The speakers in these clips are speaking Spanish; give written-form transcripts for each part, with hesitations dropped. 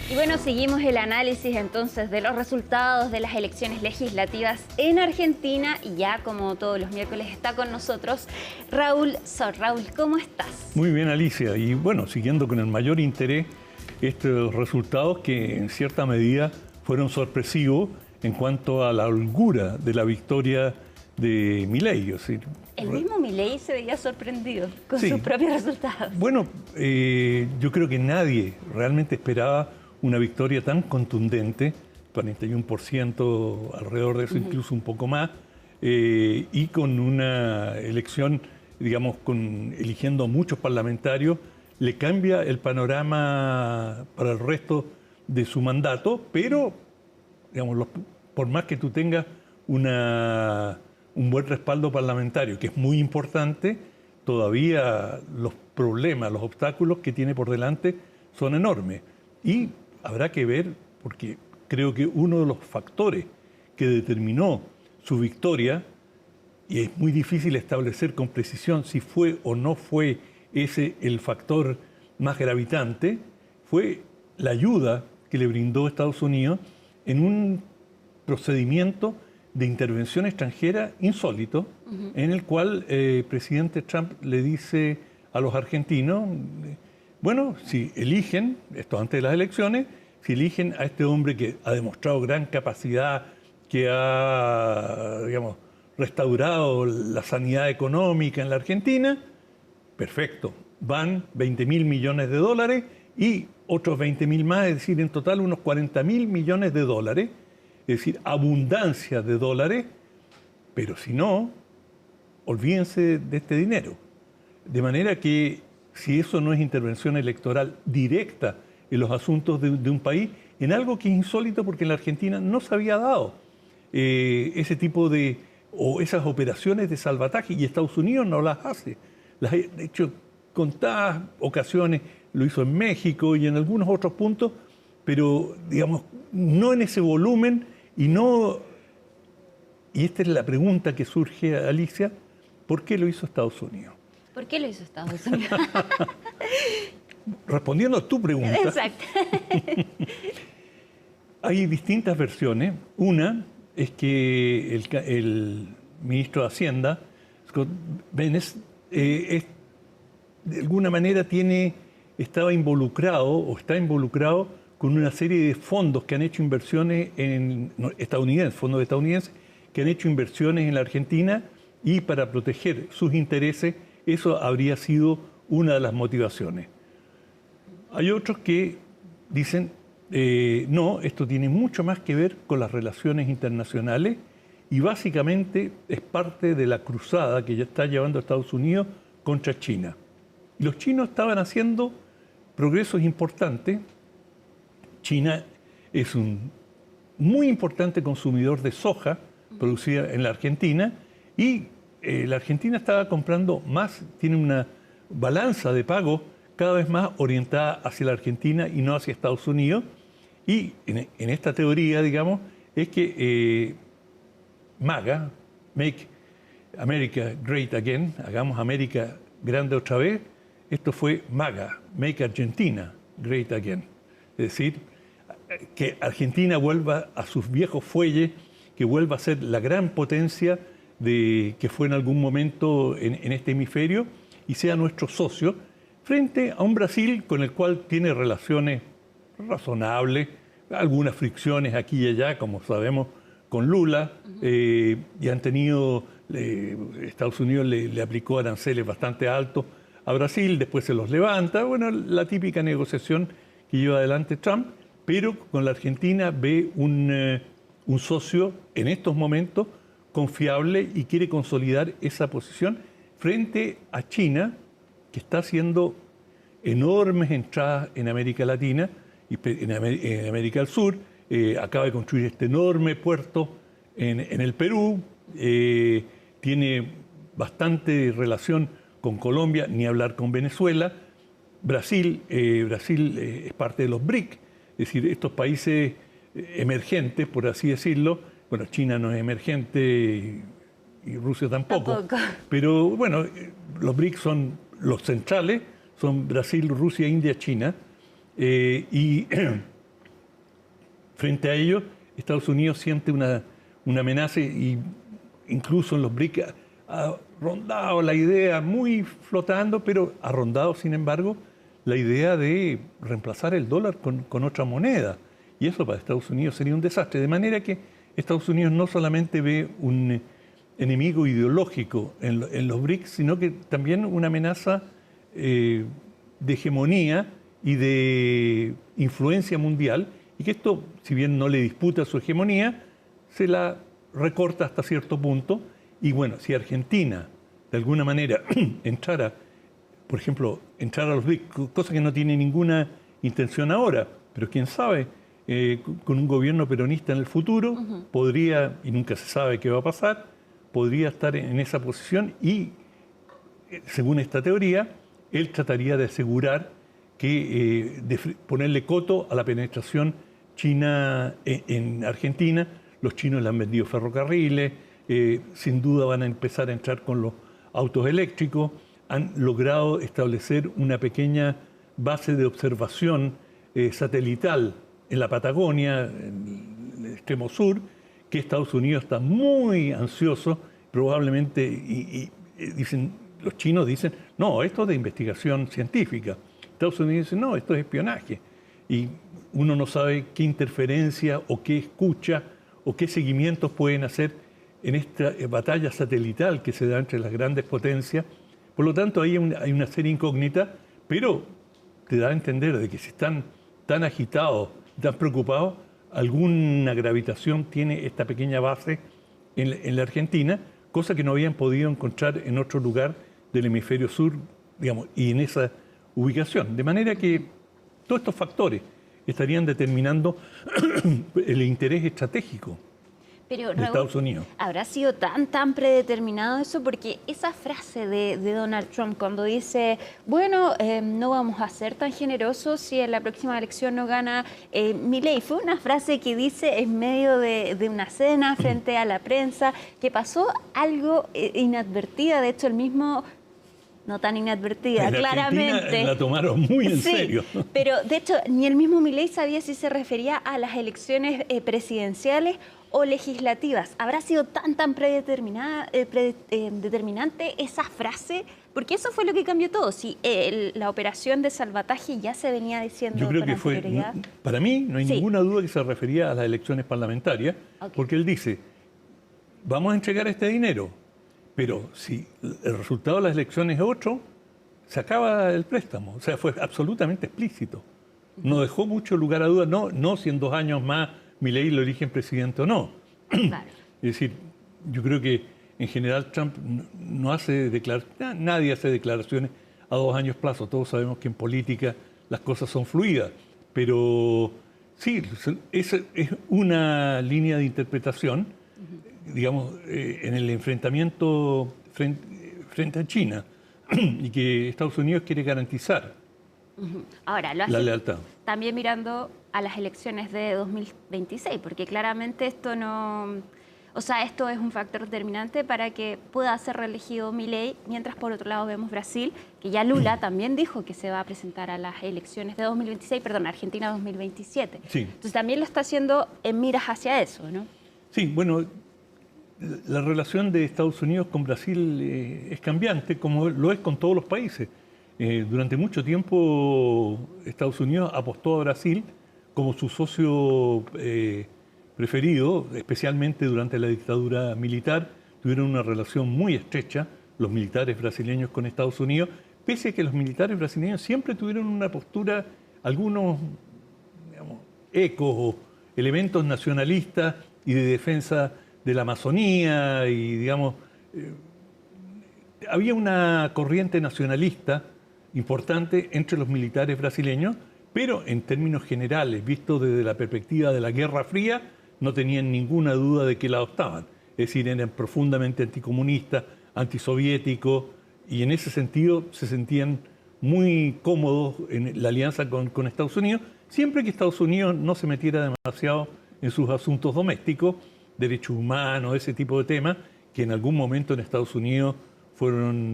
Y bueno, seguimos el análisis entonces de los resultados de las elecciones legislativas en Argentina y ya como todos los miércoles está con nosotros Raúl Sor. Raúl, ¿cómo estás? Muy bien, Alicia. Y bueno, siguiendo con el mayor interés estos resultados que en cierta medida fueron sorpresivos en cuanto a la holgura de la victoria de Milei. O sea, el mismo Milei se veía sorprendido con sí, sus propios resultados. Bueno, yo creo que nadie realmente esperaba una victoria tan contundente, 41%, alrededor de eso, incluso un poco más, y con una elección, digamos, eligiendo a muchos parlamentarios, le cambia el panorama para el resto de su mandato, pero, digamos, por más que tú tengas un buen respaldo parlamentario, que es muy importante, todavía los problemas, los obstáculos que tiene por delante son enormes. Y habrá que ver, porque creo que uno de los factores que determinó su victoria, y es muy difícil establecer con precisión si fue o no fue ese el factor más gravitante, fue la ayuda que le brindó Estados Unidos en un procedimiento de intervención extranjera insólito, en el cual el presidente Trump le dice a los argentinos, bueno, si eligen, esto antes de las elecciones, si eligen a este hombre que ha demostrado gran capacidad, que ha, digamos, restaurado la sanidad económica en la Argentina, perfecto, van 20.000 millones de dólares y otros 20.000 más, es decir, en total unos 40.000 millones de dólares, es decir, abundancia de dólares, pero si no, olvídense de este dinero. De manera que si eso no es intervención electoral directa en los asuntos de un país, en algo que es insólito porque en la Argentina no se había dado ese tipo o esas operaciones de salvataje, y Estados Unidos no las hace. Las ha hecho contadas ocasiones, lo hizo en México y en algunos otros puntos, pero digamos, no en ese volumen y no... Y esta es la pregunta que surge, Alicia, ¿por qué lo hizo Estados Unidos? ¿Por qué lo hizo Estados Unidos? Respondiendo a tu pregunta, exacto. Hay distintas versiones. Una es que el ministro de Hacienda, Scott Bennett, de alguna manera estaba involucrado o está involucrado con una serie de fondos que han hecho inversiones fondos estadounidenses, que han hecho inversiones en la Argentina, y para proteger sus intereses, eso habría sido una de las motivaciones. Hay otros que dicen, no, esto tiene mucho más que ver con las relaciones internacionales y básicamente es parte de la cruzada que ya está llevando Estados Unidos contra China. Y los chinos estaban haciendo progresos importantes. China es un muy importante consumidor de soja producida en la Argentina, y la Argentina estaba comprando más, tiene una balanza de pago cada vez más orientada hacia la Argentina y no hacia Estados Unidos. Y en esta teoría, digamos, es que MAGA, Make America Great Again, hagamos América grande otra vez, esto fue MAGA, Make Argentina Great Again. Es decir, que Argentina vuelva a sus viejos fuelles, que vuelva a ser la gran potencia que fue en algún momento en este hemisferio y sea nuestro socio, frente a un Brasil con el cual tiene relaciones razonables, algunas fricciones aquí y allá, como sabemos, con Lula, y han tenido, Estados Unidos le aplicó aranceles bastante altos a Brasil, después se los levanta, bueno, la típica negociación que lleva adelante Trump, pero con la Argentina ve un socio en estos momentos confiable y quiere consolidar esa posición frente a China, que está haciendo enormes entradas en América Latina y en América del Sur. Acaba de construir este enorme puerto en el Perú, tiene bastante relación con Colombia, ni hablar con Venezuela. Brasil es parte de los BRIC, es decir, estos países emergentes, por así decirlo. Bueno, China no es emergente y Rusia tampoco. Pero bueno, los BRIC son los centrales, son Brasil, Rusia, India, China. Y frente a ello, Estados Unidos siente una amenaza y incluso en los BRICS ha rondado la idea, muy flotando, pero ha rondado, sin embargo, la idea de reemplazar el dólar con otra moneda. Y eso para Estados Unidos sería un desastre. De manera que Estados Unidos no solamente ve un enemigo ideológico en los BRICS, sino que también una amenaza de hegemonía y de influencia mundial, y que esto, si bien no le disputa su hegemonía, se la recorta hasta cierto punto. Y bueno, si Argentina de alguna manera entrara, por ejemplo, entrar a los BRICS, cosa que no tiene ninguna intención ahora, pero quién sabe, con un gobierno peronista en el futuro, podría, y nunca se sabe qué va a pasar, podría estar en esa posición y, según esta teoría, él trataría de asegurar que, de ponerle coto a la penetración china en Argentina. Los chinos le han vendido ferrocarriles, sin duda van a empezar a entrar con los autos eléctricos, han logrado establecer una pequeña base de observación satelital en la Patagonia, en el extremo sur, que Estados Unidos está muy ansioso, probablemente, dicen, los chinos dicen, no, esto es de investigación científica. Estados Unidos dice, no, esto es espionaje. Y uno no sabe qué interferencia o qué escucha o qué seguimientos pueden hacer en esta batalla satelital que se da entre las grandes potencias. Por lo tanto, ahí hay una serie incógnita, pero te da a entender de que si están tan agitados, tan preocupados, alguna gravitación tiene esta pequeña base en la Argentina, cosa que no habían podido encontrar en otro lugar del hemisferio sur, digamos, y en esa ubicación. De manera que todos estos factores estarían determinando el interés estratégico Pero, de Raúl, Estados Unidos. ¿habrá sido tan predeterminado eso? Porque esa frase de Donald Trump cuando dice, bueno, no vamos a ser tan generosos si en la próxima elección no gana Milei, fue una frase que dice en medio de una cena frente a la prensa, que pasó algo inadvertida, de hecho el mismo... No tan inadvertida, En claramente. Argentina la tomaron muy en serio. Pero de hecho, ni el mismo Milei sabía si se refería a las elecciones presidenciales o legislativas. ¿Habrá sido tan predeterminada, determinante esa frase? Porque eso fue lo que cambió todo. Si la operación de salvataje ya se venía diciendo. Yo creo con que fue, anterioridad. para mí no hay ninguna duda que se refería a las elecciones parlamentarias, porque él dice, vamos a entregar este dinero, pero si el resultado de las elecciones es otro, se acaba el préstamo. O sea, fue absolutamente explícito. No dejó mucho lugar a dudas, no si en 2 años más Milei lo eligen presidente o no. Claro. Es decir, yo creo que en general Trump no hace declaraciones, nadie hace declaraciones a 2 años plazo. Todos sabemos que en política las cosas son fluidas, pero sí, es una línea de interpretación, digamos, en el enfrentamiento frente a China y que Estados Unidos quiere garantizar Ahora, lo hace la lealtad. también mirando a las elecciones de 2026, porque claramente esto no... O sea, esto es un factor determinante para que pueda ser reelegido Milei, mientras por otro lado vemos Brasil, que ya Lula también dijo que se va a presentar a las elecciones de 2026, perdón, Argentina 2027. Sí. Entonces también lo está haciendo en miras hacia eso, ¿no? Sí, bueno, la relación de Estados Unidos con Brasil es cambiante, como lo es con todos los países. Durante mucho tiempo Estados Unidos apostó a Brasil como su socio preferido, especialmente durante la dictadura militar. Tuvieron una relación muy estrecha los militares brasileños con Estados Unidos, pese a que los militares brasileños siempre tuvieron una postura, algunos, digamos, ecos o elementos nacionalistas y de defensa de la Amazonía y, digamos, había una corriente nacionalista importante entre los militares brasileños, pero en términos generales, visto desde la perspectiva de la Guerra Fría, no tenían ninguna duda de qué lado estaban. Es decir, eran profundamente anticomunistas, antisoviéticos, y en ese sentido se sentían muy cómodos en la alianza con Estados Unidos, siempre que Estados Unidos no se metiera demasiado en sus asuntos domésticos, derechos humanos, ese tipo de temas, que en algún momento en Estados Unidos fueron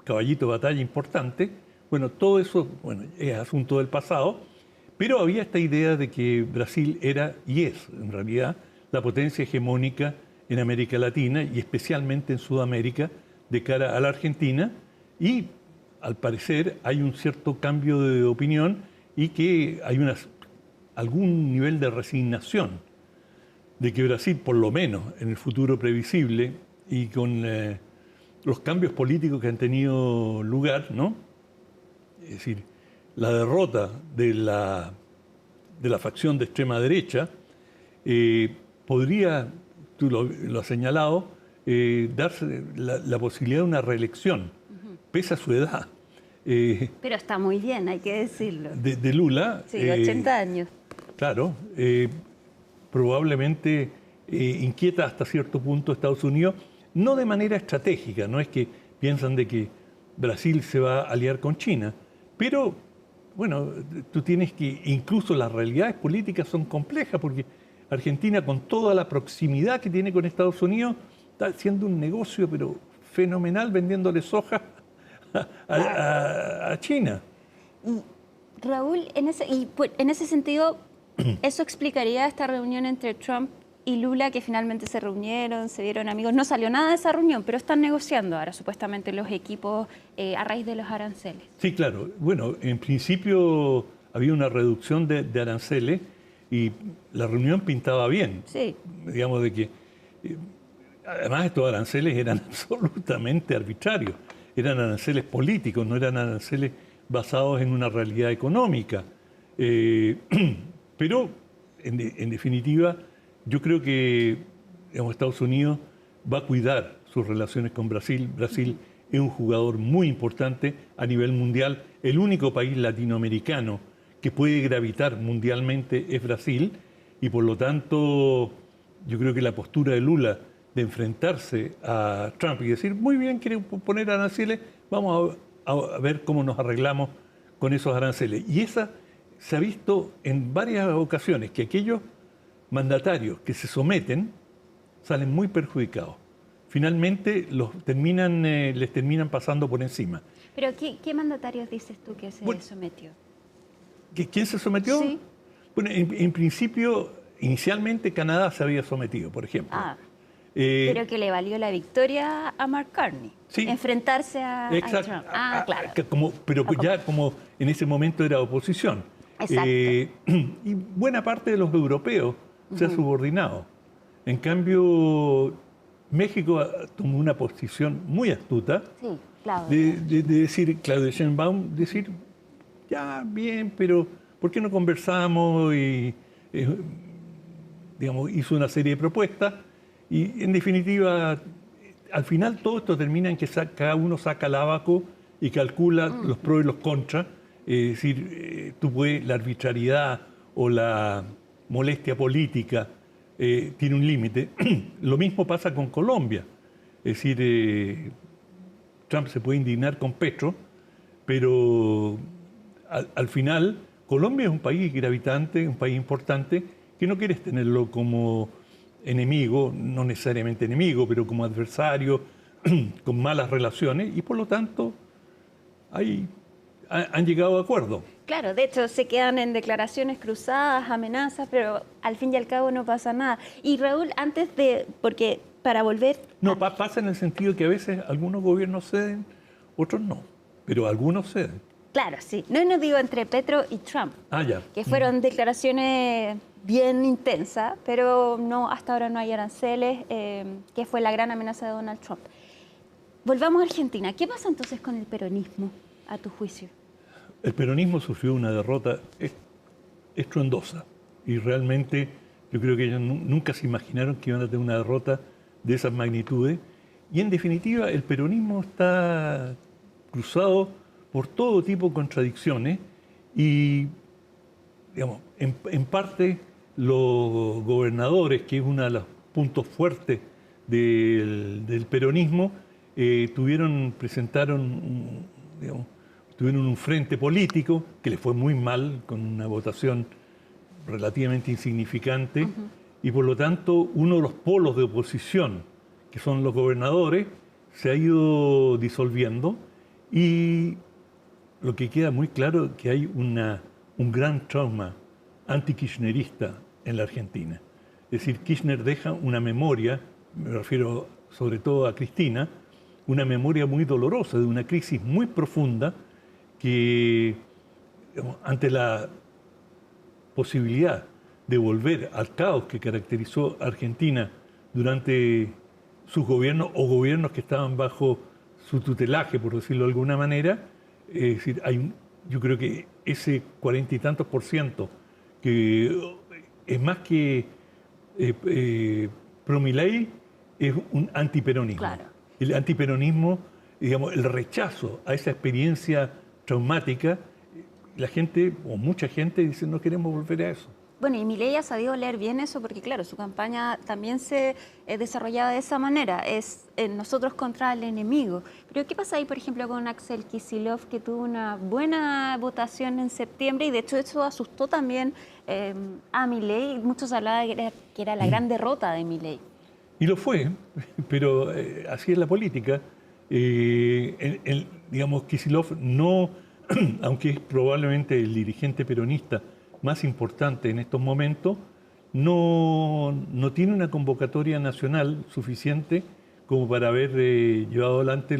caballito de batalla importante. Bueno, todo eso, bueno, es asunto del pasado, Pero había esta idea de que Brasil era y es, en realidad, la potencia hegemónica en América Latina y especialmente en Sudamérica de cara a la Argentina, y al parecer hay un cierto cambio de opinión y que hay algún nivel de resignación de que Brasil, por lo menos en el futuro previsible y con los cambios políticos que han tenido lugar, ¿no? Es decir, la derrota de la facción de extrema derecha podría, tú lo has señalado, darse la posibilidad de una reelección, pese a su edad. Pero está muy bien, hay que decirlo. De Lula. Sí, 80 años. Claro, probablemente inquieta hasta cierto punto a Estados Unidos, no de manera estratégica, no es que piensan de que Brasil se va a aliar con China, pero bueno, tú tienes que, incluso las realidades políticas son complejas, porque Argentina, con toda la proximidad que tiene con Estados Unidos, está haciendo un negocio pero fenomenal vendiéndole soja a China. Y Raúl, en ese sentido, ¿eso explicaría esta reunión entre Trump y Lula, que finalmente se reunieron, se vieron amigos? No salió nada de esa reunión, pero están negociando ahora supuestamente los equipos a raíz de los aranceles. Sí, claro. Bueno, en principio había una reducción de aranceles y la reunión pintaba bien. Sí. Digamos de que, además estos aranceles eran absolutamente arbitrarios. Eran aranceles políticos, no eran aranceles basados en una realidad económica. Pero, en definitiva, yo creo que Estados Unidos va a cuidar sus relaciones con Brasil. Brasil es un jugador muy importante a nivel mundial. El único país latinoamericano que puede gravitar mundialmente es Brasil. Y por lo tanto, yo creo que la postura de Lula de enfrentarse a Trump y decir, muy bien, quiere poner aranceles, vamos a ver cómo nos arreglamos con esos aranceles. Y esa se ha visto en varias ocasiones, que aquellos mandatarios que se someten salen muy perjudicados. Finalmente les terminan pasando por encima. ¿Pero qué mandatarios dices tú que se sometió? ¿Quién se sometió? Sí. Bueno, en principio, inicialmente Canadá se había sometido, por ejemplo. Pero que le valió la victoria a Mark Carney. Sí, enfrentarse a Trump. Claro. Pero ya como en ese momento era oposición. Exacto. Y buena parte de los europeos se ha subordinado. En cambio, México tomó una posición muy astuta de decir, Claudia Sheinbaum, decir, ya, bien, pero ¿por qué no conversamos? Y digamos, hizo una serie de propuestas y, en definitiva, al final todo esto termina en que cada uno saca el abaco y calcula los pros y los contras. Es decir, la arbitrariedad o la molestia política tiene un límite. Lo mismo pasa con Colombia. Es decir, Trump se puede indignar con Petro, pero al final Colombia es un país gravitante, un país importante, que no quieres tenerlo como enemigo, no necesariamente enemigo, pero como adversario, con malas relaciones, y por lo tanto han llegado a acuerdos. Claro, de hecho se quedan en declaraciones cruzadas, amenazas, pero al fin y al cabo no pasa nada. Y Raúl, porque para volver... No, pasa en el sentido que a veces algunos gobiernos ceden, otros no, pero algunos ceden. Claro, sí. No digo entre Petro y Trump, ya. Que fueron declaraciones bien intensas, pero hasta ahora no hay aranceles, que fue la gran amenaza de Donald Trump. Volvamos a Argentina. ¿Qué pasa entonces con el peronismo, a tu juicio? El peronismo sufrió una derrota estruendosa y realmente yo creo que ellos nunca se imaginaron que iban a tener una derrota de esas magnitudes. Y en definitiva, el peronismo está cruzado por todo tipo de contradicciones y, digamos, en parte los gobernadores, que es uno de los puntos fuertes del peronismo, presentaron tuvieron un frente político que les fue muy mal, con una votación relativamente insignificante, y por lo tanto uno de los polos de oposición, que son los gobernadores, se ha ido disolviendo, y lo que queda muy claro es que hay una un gran trauma anti-kirchnerista en la Argentina. Es decir, Kirchner deja una memoria, me refiero sobre todo a Cristina, una memoria muy dolorosa de una crisis muy profunda que, digamos, ante la posibilidad de volver al caos que caracterizó a Argentina durante sus gobiernos o gobiernos que estaban bajo su tutelaje, por decirlo de alguna manera, es decir, yo creo que ese 40 y tantos %, que es más que pro Milei, es un antiperonismo. Claro. El antiperonismo, digamos, el rechazo a esa experiencia traumática, la gente, o mucha gente, dice no queremos volver a eso. Bueno, y Milei ha sabido leer bien eso porque, claro, su campaña también se desarrollaba de esa manera, es nosotros contra el enemigo. Pero ¿qué pasa ahí, por ejemplo, con Axel Kicillof, que tuvo una buena votación en septiembre y de hecho eso asustó también a Milei? Muchos hablaban que era la gran derrota de Milei. Y lo fue, pero así es la política. Digamos, Kicillof no, aunque es probablemente el dirigente peronista más importante en estos momentos, no tiene una convocatoria nacional suficiente como para haber llevado adelante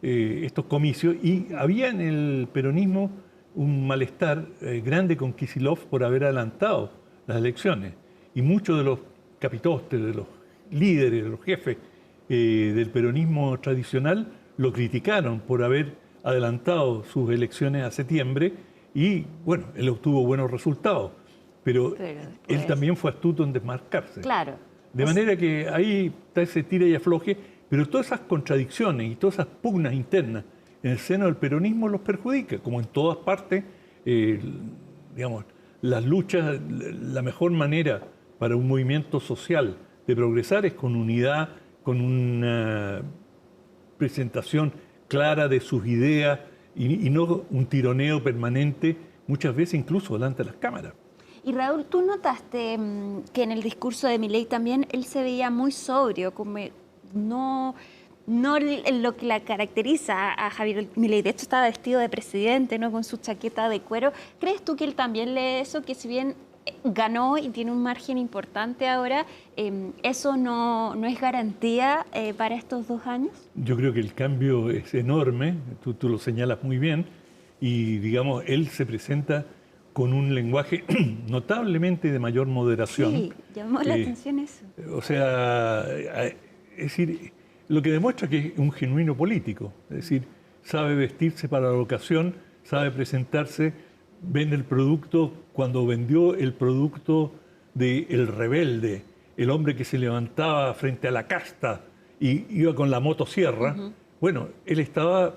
estos comicios. Y había en el peronismo un malestar grande con Kicillof por haber adelantado las elecciones. Y muchos de los capitostes, de los líderes, de los jefes del peronismo tradicional, lo criticaron por haber adelantado sus elecciones a septiembre. Y bueno, él obtuvo buenos resultados, pero él también fue astuto en desmarcarse. Claro. De manera que ahí está ese tira y afloje, pero todas esas contradicciones y todas esas pugnas internas en el seno del peronismo los perjudica, como en todas partes. Digamos, las luchas, la mejor manera para un movimiento social de progresar es con unidad, con una presentación clara de sus ideas, y no un tironeo permanente, muchas veces incluso delante de las cámaras. Y Raúl, ¿tú notaste que en el discurso de Milei también él se veía muy sobrio, como no lo que la caracteriza a Javier Milei? De hecho estaba vestido de presidente, ¿no?, con su chaqueta de cuero. ¿Crees tú que él también lee eso, que si bien ganó y tiene un margen importante ahora, eso no es garantía para estos 2 años? Yo creo que el cambio es enorme, tú lo señalas muy bien, y digamos, él se presenta con un lenguaje notablemente de mayor moderación. Sí, llamó la atención eso. O sea, es decir, lo que demuestra que es un genuino político, es decir, sabe vestirse para la ocasión, sabe presentarse, vende el producto. Cuando vendió el producto de El Rebelde, el hombre que se levantaba frente a la casta y iba con la motosierra, bueno, él estaba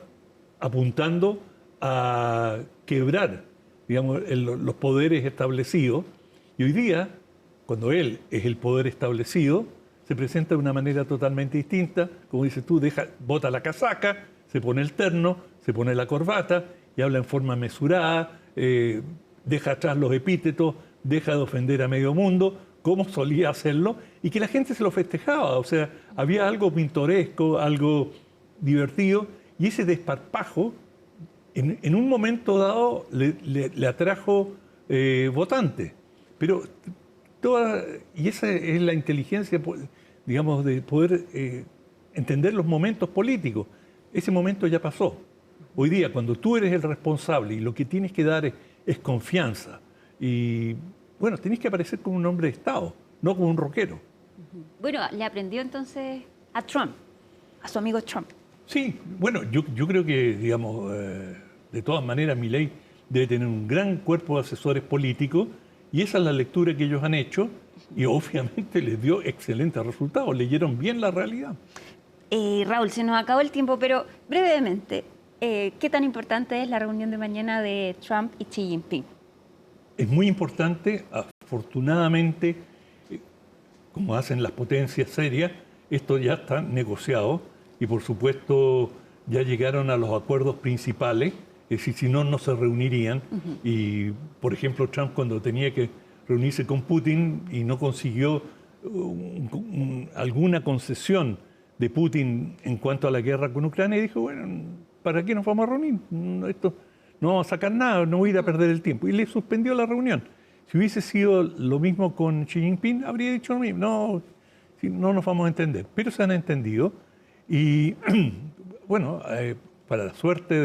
apuntando a quebrar, digamos, los poderes establecidos. Y hoy día, cuando él es el poder establecido, se presenta de una manera totalmente distinta. Como dices tú, bota la casaca, se pone el terno, se pone la corbata y habla en forma mesurada, deja atrás los epítetos, deja de ofender a medio mundo, como solía hacerlo, y que la gente se lo festejaba. O sea, había algo pintoresco, algo divertido, y ese desparpajo, en un momento dado, le atrajo votantes. Pero y esa es la inteligencia, digamos, de poder entender los momentos políticos. Ese momento ya pasó. Hoy día, cuando tú eres el responsable y lo que tienes que dar es confianza, y bueno, tenés que aparecer como un hombre de Estado, no como un rockero. Bueno, le aprendió entonces a Trump, a su amigo Trump. Sí, bueno, yo creo que, digamos, de todas maneras, Milei debe tener un gran cuerpo de asesores políticos, y esa es la lectura que ellos han hecho, y obviamente les dio excelentes resultados, leyeron bien la realidad. Raúl, se nos acabó el tiempo, pero brevemente, ¿qué tan importante es la reunión de mañana de Trump y Xi Jinping? Es muy importante. Afortunadamente, como hacen las potencias serias, esto ya está negociado y por supuesto ya llegaron a los acuerdos principales, es decir, si no, no se reunirían. Y por ejemplo, Trump, cuando tenía que reunirse con Putin y no consiguió alguna concesión de Putin en cuanto a la guerra con Ucrania, dijo, bueno, ¿para qué nos vamos a reunir? Esto no vamos a sacar nada, no voy a ir a perder el tiempo. Y le suspendió la reunión. Si hubiese sido lo mismo con Xi Jinping, habría dicho lo mismo. No, no nos vamos a entender. Pero se han entendido. Y bueno, para la suerte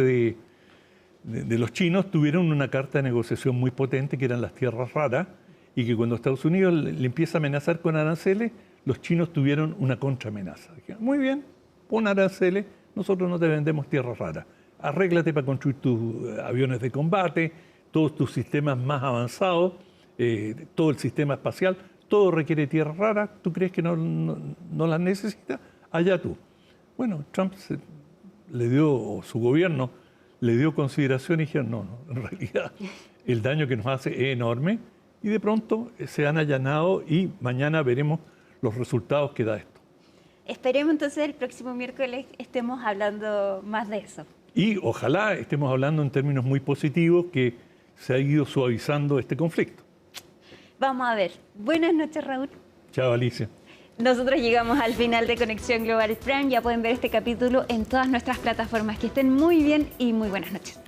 de los chinos, tuvieron una carta de negociación muy potente, que eran las tierras raras, y que cuando Estados Unidos le empieza a amenazar con aranceles, los chinos tuvieron una contraamenaza. Dijeron, muy bien, pon aranceles, nosotros no te vendemos tierras raras. Arréglate para construir tus aviones de combate, todos tus sistemas más avanzados, todo el sistema espacial, todo requiere tierras raras. ¿Tú crees que no las necesitas? Allá tú. Bueno, Trump o su gobierno le dio consideración y dijeron, no, en realidad el daño que nos hace es enorme, y de pronto se han allanado y mañana veremos los resultados que da esto. Esperemos entonces el próximo miércoles estemos hablando más de eso. Y ojalá estemos hablando en términos muy positivos, que se ha ido suavizando este conflicto. Vamos a ver. Buenas noches, Raúl. Chao, Alicia. Nosotros llegamos al final de Conexión Global Prime. Ya pueden ver este capítulo en todas nuestras plataformas. Que estén muy bien y muy buenas noches.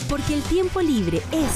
Porque el tiempo libre es